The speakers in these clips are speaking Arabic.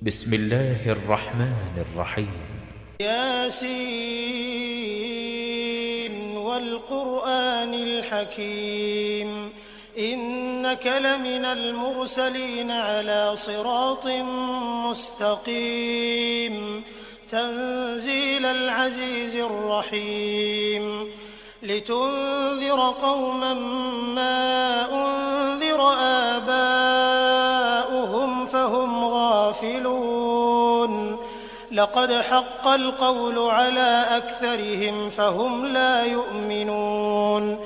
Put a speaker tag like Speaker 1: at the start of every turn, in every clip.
Speaker 1: بسم الله الرحمن الرحيم.
Speaker 2: ياسين والقرآن الحكيم إنك لمن المرسلين على صراط مستقيم تنزيل العزيز الرحيم لتنذر قوما ما أنذر آباؤهم فهم غافلون لقد حق القول على أكثرهم فهم لا يؤمنون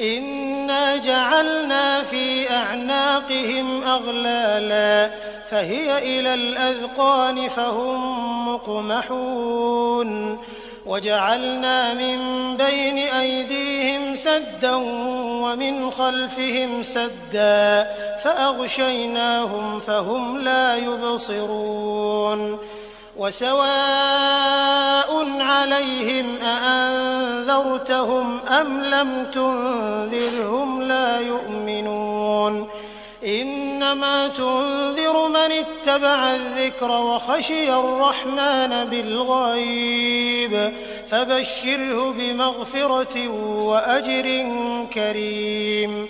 Speaker 2: إنا جعلنا في أعناقهم أغلالا فهي إلى الأذقان فهم مقمحون وجعلنا من بين أيديهم سدا ومن خلفهم سدا فأغشيناهم فهم لا يبصرون وسواء عليهم أأنذرتهم أم لم تنذرهم لا يؤمنون إنما تنذر من اتبع الذكر وخشي الرحمن بالغيب فبشره بمغفرة وأجر كريم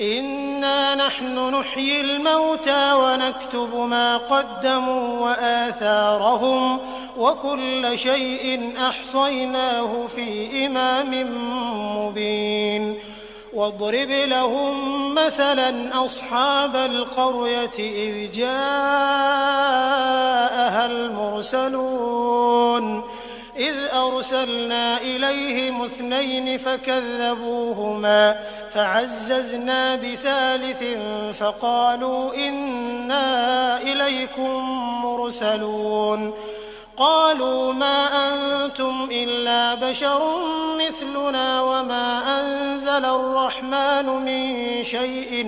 Speaker 2: إنا نحن نحيي الموتى ونكتب ما قدموا وآثارهم وكل شيء أحصيناه في إمام مبين واضرب لهم مثلا أصحاب القرية إذ جاءها المرسلون إذ أرسلنا إليهم 2 فكذبوهما فعززنا بثالث فقالوا إنا إليكم مرسلون قالوا ما أنتم إلا بشر مثلنا وما أنزل الرحمن من شيء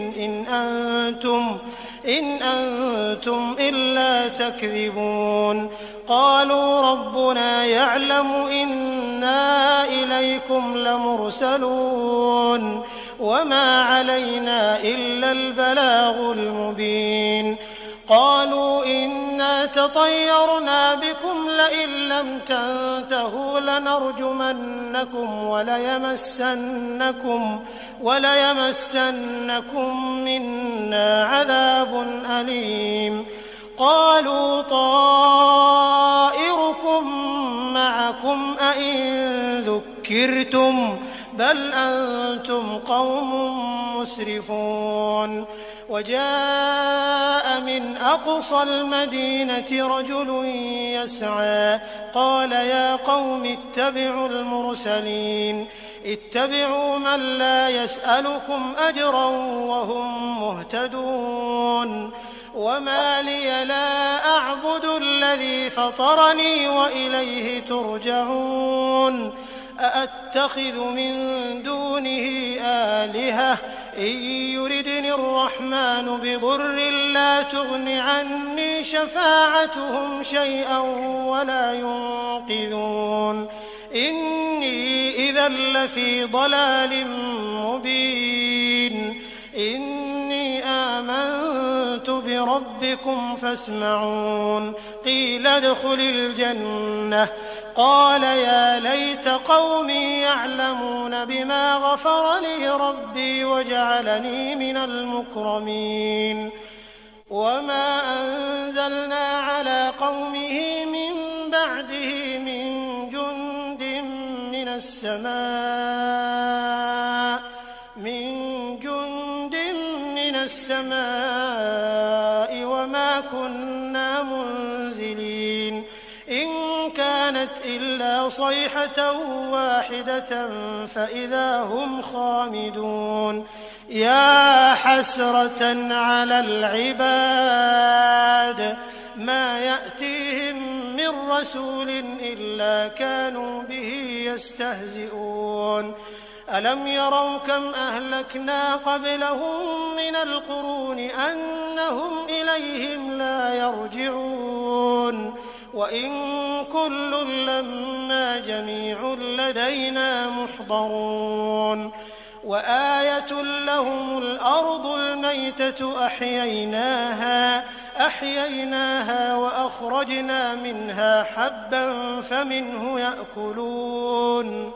Speaker 2: إن أنتم إلا تكذبون قالوا ربنا يعلم إنا إليكم لمرسلون وما علينا إلا البلاغ المبين قالوا إنا تطيرنا بكم لئن لم تنتهوا لنرجمنكم وليمسنكم منا عذاب أليم قالوا طائركم معكم أئن ذكرتم بل أنتم قوم مسرفون وجاء من أقصى المدينة رجل يسعى قال يا قوم اتبعوا المرسلين اتبعوا من لا يسألكم أجرا وهم مهتدون وما لي لا أعبد الذي فطرني وإليه ترجعون أأتخذ من دونه آلهة إن يردني الرحمن بضر لا تغن عني شفاعتهم شيئا ولا ينقذون إني إذا لفي ضلال مبين إني آمنت بربكم فاسمعون قيل ادخل الجنة قال يا ليت قومي يعلمون بما غفر لي ربي وجعلني من المكرمين وما أنزلنا على قومه من بعده من جند من السماء وما كنا منزلين إن كانت إلا صيحة واحدة فإذا هم خامدون يا حسرة على العباد ما يأتيهم من رسول إلا كانوا به يستهزئون ألم يروا كم أهلكنا قبلهم من القرون أنهم إليهم لا يرجعون وإن كل لما جميع لدينا محضرون وآية لهم الأرض الميتة أحييناها أحييناها وأخرجنا منها حبا فمنه يأكلون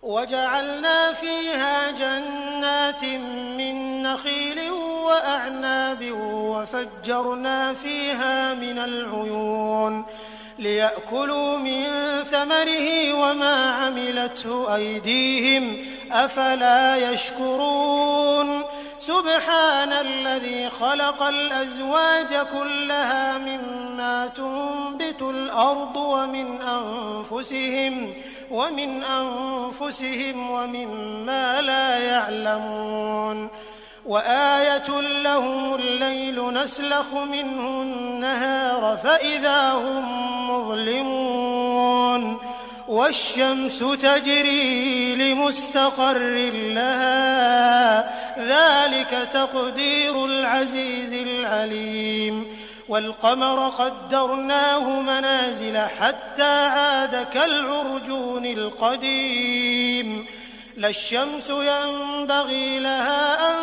Speaker 2: وجعلنا فيها جنات من نخيل وأعناب وفجرنا فيها من العيون ليأكلوا من ثمره وما عملته أيديهم أفلا يشكرون سبحان الذي خلق الأزواج كلها مما تنبت الأرض ومن أنفسهم ومما لا يعلمون وآية لهم الليل نسلخ منه النهار فإذا هم مظلمون والشمس تجري لمستقر لها ذلك تقدير العزيز العليم والقمر قدرناه منازل حتى عاد كالعرجون القديم لا الشمس ينبغي لها أن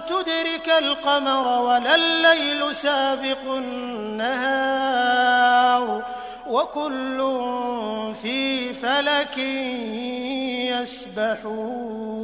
Speaker 2: تدرك القمر ولا الليل سابق النهار وكل في فلك يسبحون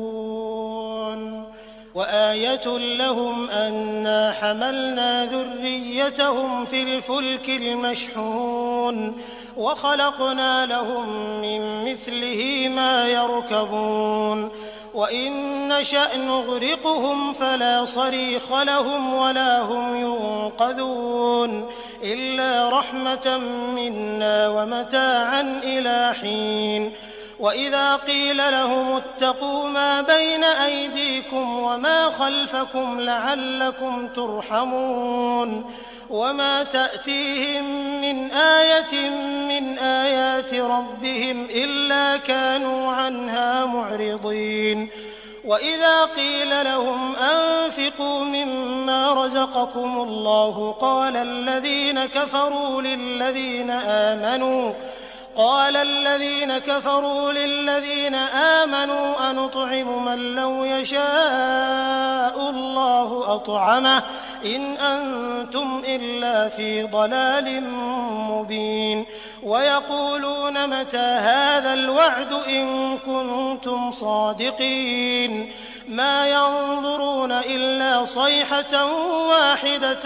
Speaker 2: وآية لهم أنا حملنا ذريتهم في الفلك المشحون وخلقنا لهم من مثله ما يركبون وإن نشأ نغرقهم فلا صريخ لهم ولا هم ينقذون إلا رحمة منا ومتاعا إلى حين وإذا قيل لهم اتقوا ما بين أيديكم وما خلفكم لعلكم ترحمون وما تأتيهم من آية من آيات ربهم إلا كانوا عنها معرضين وإذا قيل لهم أنفقوا مما رزقكم الله قال الذين كفروا للذين آمنوا أنطعم من لو يشاء الله أطعمه إن أنتم إلا في ضلال مبين ويقولون متى هذا الوعد إن كنتم صادقين ما ينظرون إلا صيحة واحدة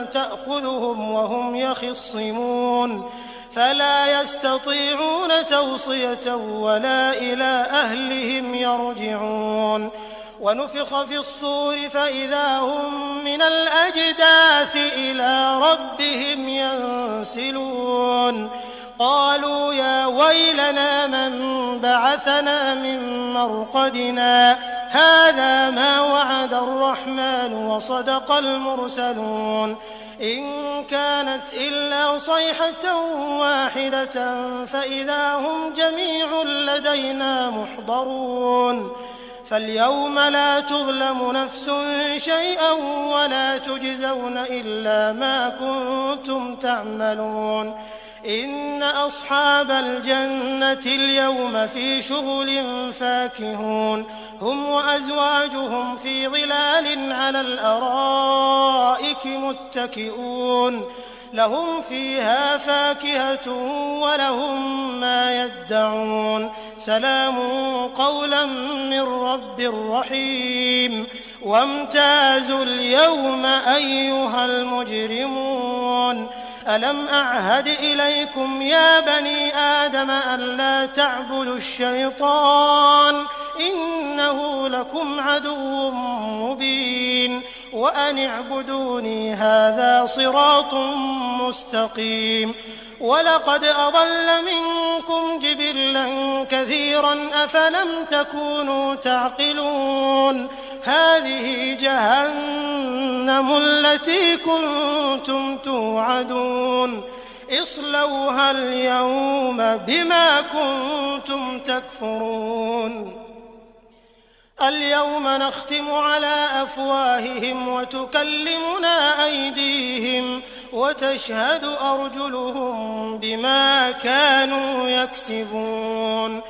Speaker 2: تأخذهم وهم يخصمون فلا يستطيعون توصية ولا إلى أهلهم يرجعون ونفخ في الصور فإذا هم من الأجداث إلى ربهم ينسلون قالوا يا ويلنا من بعثنا من مرقدنا هذا ما وعد الرحمن وصدق المرسلون إن كانت إلا صيحة واحدة فإذا هم جميع لدينا محضرون فاليوم لا تظلم نفس شيئا ولا تجزون إلا ما كنتم تعملون إن أصحاب الجنة اليوم في شغل فاكهون هم وأزواجهم في ظلال على الأرائك متكئون لهم فيها فاكهة ولهم ما يدعون سلام قولا من رب رحيم وامتازوا اليوم أيها المجرمون ألم أعهد إليكم يا بني آدم ألا تعبدوا الشيطان إنه لكم عدو مبين وأن اعبدوني هذا صراط مستقيم ولقد أضل منكم جبلا كثيرا أفلم تكونوا تعقلون هذه جهنم التي كنتم توعدون اصلوها اليوم بما كنتم تكفرون اليوم نختم على أفواههم وتكلمنا أيديهم وتشهد أرجلهم بما كانوا يكسبون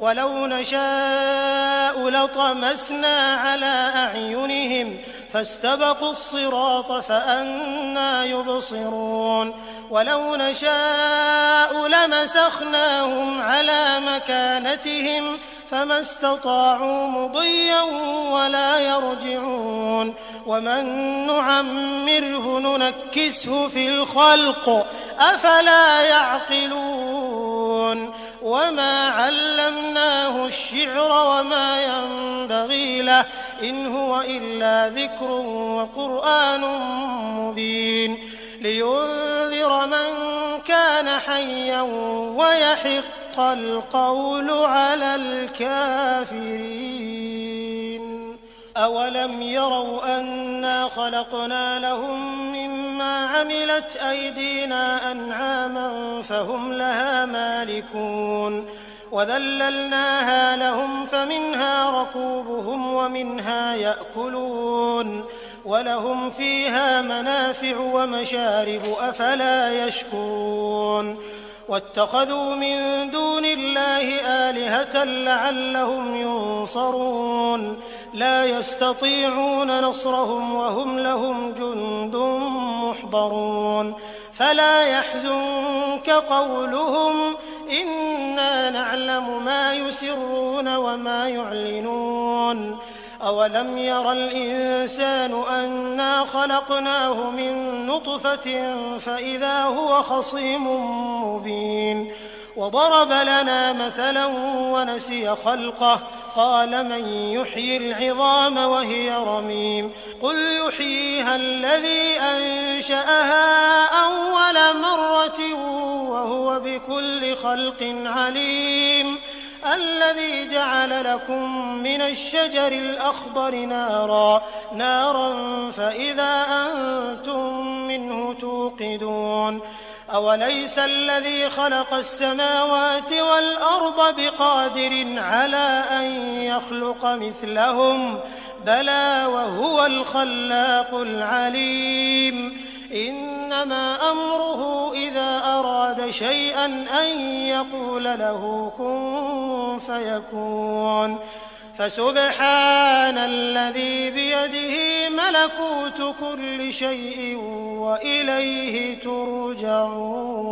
Speaker 2: ولو نشاء لطمسنا على أعينهم فاستبقوا الصراط فأنى يبصرون ولو نشاء لمسخناهم على مكانتهم فما استطاعوا مضيا ولا يرجعون ومن نعمره ننكسه في الخلق أفلا يعقلون وما علمناه الشعر وما ينبغي له إن هو إلا ذكر وقرآن مبين لينذر من كان حيا ويحق القول على الكافرين أولم يروا أنا خلقنا لهم مما عملت أيدينا أنعاما فهم لها مالكون وذللناها لهم فمنها ركوبهم ومنها يأكلون ولهم فيها منافع ومشارب أفلا يشكرون واتخذوا من دون الله آلهة لعلهم ينصرون لا يستطيعون نصرهم وهم لهم جند محضرون فلا يحزنك قولهم إنا نعلم ما يسرون وما يعلنون أولم ير الإنسان أنا خلقناه من نطفة فإذا هو خصيم مبين وضرب لنا مثلا ونسي خلقه قال من يحيي العظام وهي رميم قل يحييها الذي أنشأها أول مرة وهو بكل خلق عليم الذي جعل لكم من الشجر الأخضر نارا فإذا أنتم منه توقدون أوليس الذي خلق السماوات والأرض بقادر على أن يخلق مثلهم بلى وهو الخلاق العليم إنما أمره إذا أراد شيئا أن يقول له كن فيكون فسبحان الذي بيده ملكوت كل شيء وإليه ترجعون